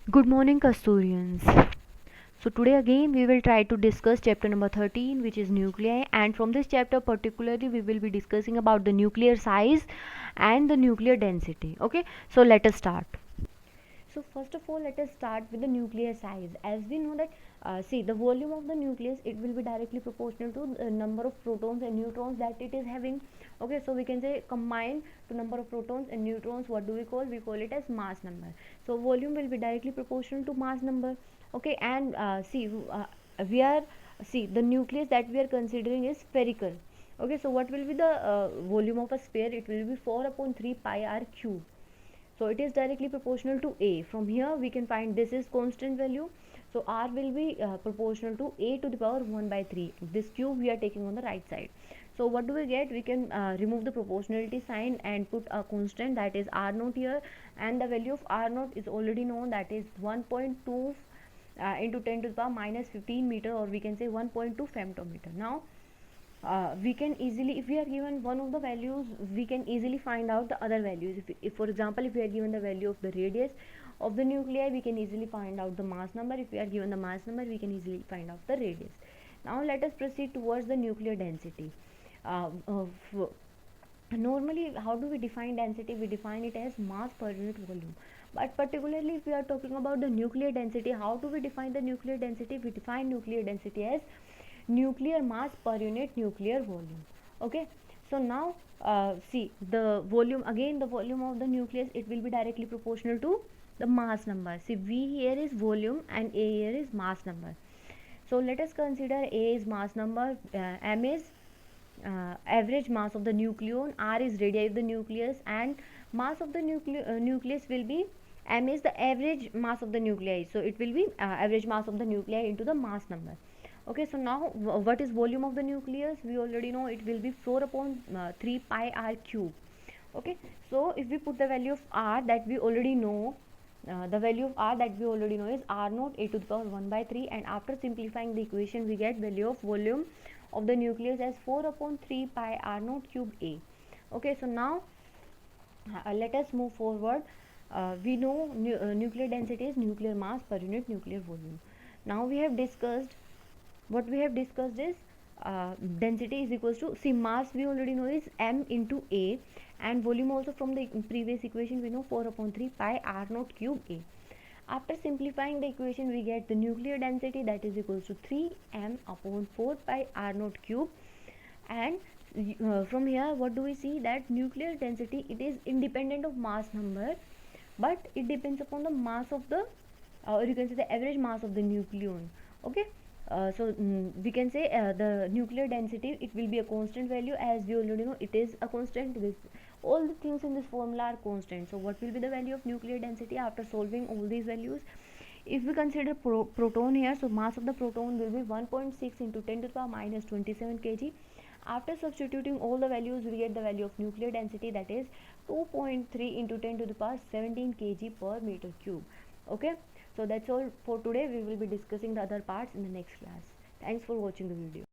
Good morning, Kasturians. So today again we will try to discuss chapter number 13, which is nuclei, and from this chapter particularly we will be discussing about the nuclear size and the nuclear density. Okay, so let us start. So first of all, let us start with the nuclear size. As we know that, see, the volume of the nucleus, it will be directly proportional to the number of protons and neutrons that it is having. Okay, so we can say combined to number of protons and neutrons. What do we call? We call it as mass number. So volume will be directly proportional to mass number. Okay, and we are see the nucleus that we are considering is spherical. Okay, so what will be the volume of a sphere? It will be 4 upon 3 pi r cube. So it is directly proportional to a. From here we can find this is constant value, so r will be proportional to a to the power 1 by 3. This cube we are taking on the right side. So what do we get? We can remove the proportionality sign and put a constant, that is r naught here, and the value of r naught is already known, that is 1.2 into 10 to the power minus 15 meter, or we can say 1.2 femtometer. Now we can easily, if we are given one of the values, we can easily find out the other values. If for example, if we are given the value of the radius of the nuclei, we can easily find out the mass number. If we are given the mass number, we can easily find out the radius. Now let us proceed towards the nuclear density. Normally, how do we define density? We define it as mass per unit volume. But particularly if we are talking about the nuclear density, how do we define the nuclear density? We define nuclear density as nuclear mass per unit nuclear volume. Okay, so now see the volume, again the volume of the nucleus, it will be directly proportional to the mass number. See, v here is volume and a here is mass number. So let us consider a is mass number, m is average mass of the nucleon, r is radii of the nucleus, and mass of the nucleus will be, m is the average mass of the nuclei, so it will be average mass of the nuclei into the mass number. Okay, so now what is volume of the nucleus? We already know it will be 4 upon 3 pi r cube. Okay, so if we put the value of r that we already know, the value of r that we already know is r naught a to the power 1 by 3, and after simplifying the equation we get value of volume of the nucleus as 4 upon 3 pi r naught cube a. Okay, so now let us move forward. We know nuclear density is nuclear mass per unit nuclear volume. Now we have discussed, what we have discussed is density is equals to, see, mass we already know is m into a, and volume also from the previous equation we know 4 upon 3 pi r naught cube a. After simplifying the equation we get the nuclear density, that is equals to 3 m upon 4 pi r naught cube. And from here what do we see? That nuclear density, it is independent of mass number, but it depends upon the mass of the or you can say the average mass of the nucleon. Okay, we can say the nuclear density, it will be a constant value, as we already know it is a constant. This, all the things in this formula are constant. So what will be the value of nuclear density after solving all these values? If we consider proton here, so mass of the proton will be 1.6 into 10 to the power minus 27 kg. After substituting all the values, we get the value of nuclear density, that is 2.3 into 10 to the power 17 kg per meter cube. Okay, so that's all for today. We will be discussing the other parts in the next class. Thanks for watching the video.